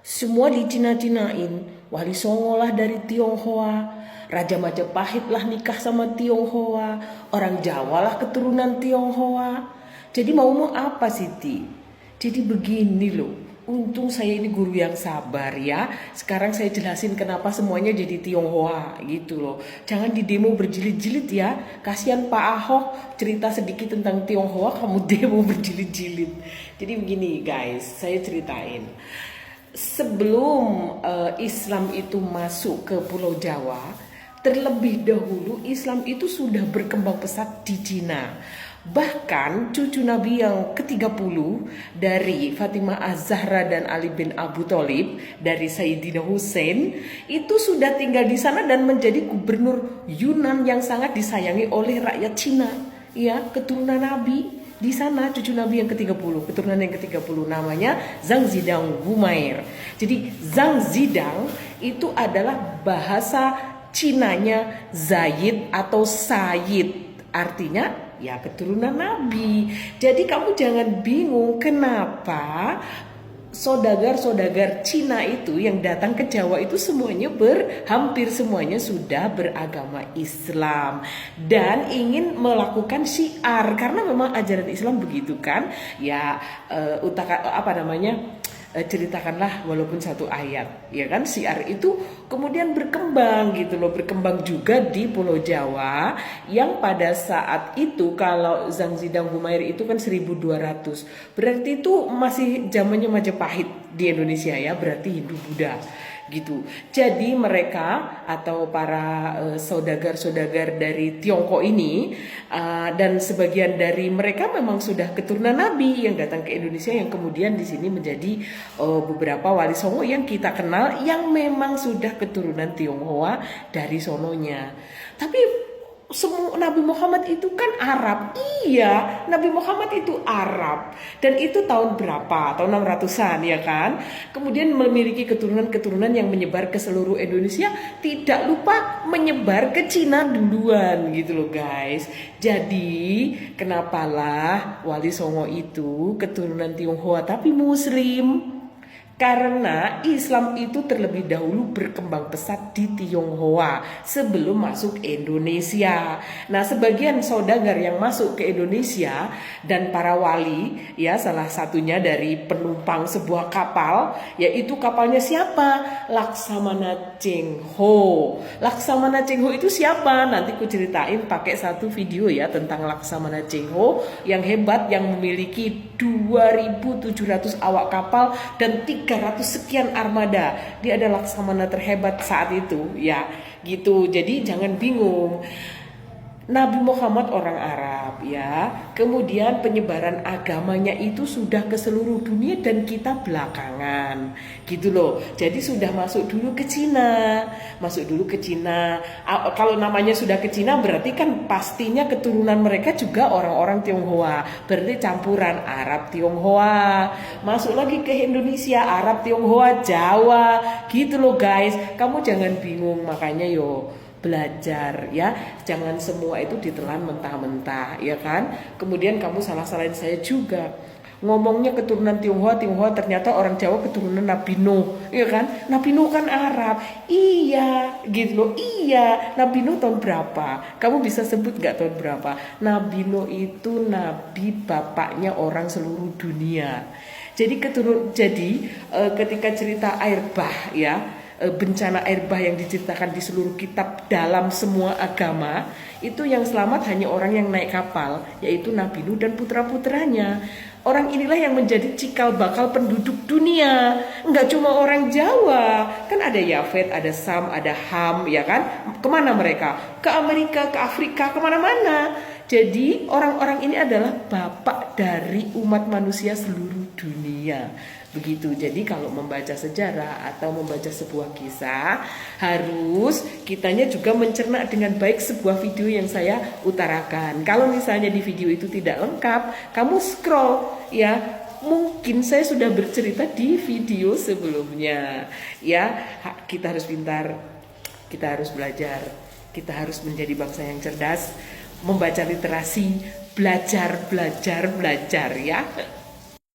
Semua dicina-cinain. Wali Songo lah dari Tionghoa, Raja Majapahit lah nikah sama Tionghoa, orang Jawa lah keturunan Tionghoa. Jadi mau apa Siti? Jadi begini loh. Untung saya ini guru yang sabar ya. Sekarang saya jelasin kenapa semuanya jadi Tionghoa gitu loh. Jangan di demo berjilid-jilid ya. Kasihan Pak Ahok cerita sedikit tentang Tionghoa, kamu demo berjilid-jilid. Jadi begini guys, saya ceritain. Sebelum Islam itu masuk ke Pulau Jawa, terlebih dahulu Islam itu sudah berkembang pesat di Cina. Bahkan cucu Nabi yang ke-30 dari Fatimah Az-Zahra dan Ali bin Abu Thalib dari Sayyidina Hussein itu sudah tinggal di sana dan menjadi gubernur Yunan yang sangat disayangi oleh rakyat Cina. Ya, keturunan Nabi di sana, cucu Nabi yang ke-30, keturunan yang ke-30 namanya Zhang Zidang Gumair. Jadi Zhang Zidang itu adalah bahasa Cinanya Zaid atau Sayyid. Artinya ya keturunan Nabi. Jadi kamu jangan bingung kenapa saudagar-saudagar Cina itu yang datang ke Jawa itu semuanya hampir semuanya sudah beragama Islam dan ingin melakukan syiar karena memang ajaran Islam begitu kan ya, ceritakanlah walaupun satu ayat ya kan. Syiar itu kemudian berkembang gitu loh, berkembang juga di Pulau Jawa yang pada saat itu kalau Zhang Zidang Humair itu kan 1200, berarti itu masih zamannya Majapahit di Indonesia ya, berarti Hindu Buddha gitu. Jadi mereka atau para saudagar-saudagar dari Tiongkok ini dan sebagian dari mereka memang sudah keturunan Nabi yang datang ke Indonesia yang kemudian di sini menjadi beberapa wali songo yang kita kenal yang memang sudah keturunan Tionghoa dari sononya. Tapi semua Nabi Muhammad itu kan Arab. Iya, Nabi Muhammad itu Arab. Dan itu tahun berapa? Tahun 600-an ya kan? Kemudian memiliki keturunan-keturunan yang menyebar ke seluruh Indonesia, tidak lupa menyebar ke Cina duluan gitu loh guys. Jadi, kenapalah Wali Songo itu keturunan Tionghoa tapi Muslim? Karena Islam itu terlebih dahulu berkembang pesat di Tionghoa sebelum masuk Indonesia. Nah, sebagian saudagar yang masuk ke Indonesia dan para wali, ya salah satunya dari penumpang sebuah kapal, yaitu kapalnya siapa? Laksamana Cheng Ho. Laksamana Cheng Ho itu siapa? Nanti ku ceritain pakai satu video ya tentang Laksamana Cheng Ho yang hebat, yang memiliki 2.700 awak kapal dan 300 sekian armada. Dia adalah laksamana terhebat saat itu ya gitu. Jadi jangan bingung. Nabi Muhammad orang Arab ya. Kemudian penyebaran agamanya itu sudah ke seluruh dunia dan kita belakangan. Gitu loh. Jadi sudah masuk dulu ke Cina. Masuk dulu ke Cina. Kalau namanya sudah ke Cina berarti kan pastinya keturunan mereka juga orang-orang Tionghoa. Berarti campuran Arab Tionghoa. Masuk lagi ke Indonesia, Arab Tionghoa, Jawa. Gitu loh guys. Kamu jangan bingung, makanya yo belajar ya, jangan semua itu ditelan mentah-mentah ya kan. Kemudian kamu salah-salahin saya juga, ngomongnya keturunan Tionghoa ternyata orang Jawa keturunan Nabi Nuh ya kan. Nabi Nuh kan Arab. Iya gitu loh. Iya, Nabi Nuh tahun berapa? Kamu bisa sebut gak tahun berapa? Nabi Nuh itu nabi bapaknya orang seluruh dunia. Jadi ketika cerita air bah ya, bencana air bah yang diceritakan di seluruh kitab dalam semua agama, itu yang selamat hanya orang yang naik kapal, yaitu Nabi Nuh dan putra-putranya. Orang inilah yang menjadi cikal bakal penduduk dunia. Enggak cuma orang Jawa, kan ada Yafet, ada Sam, ada Ham ya kan. Kemana mereka? Ke Amerika, ke Afrika, kemana-mana. Jadi orang-orang ini adalah bapak dari umat manusia seluruh dunia. Begitu. Jadi kalau membaca sejarah atau membaca sebuah kisah, harus kitanya juga mencerna dengan baik sebuah video yang saya utarakan. Kalau misalnya di video itu tidak lengkap, kamu scroll ya. Mungkin saya sudah bercerita di video sebelumnya. Ya, kita harus pintar, kita harus belajar, kita harus menjadi bangsa yang cerdas, membaca literasi, belajar ya.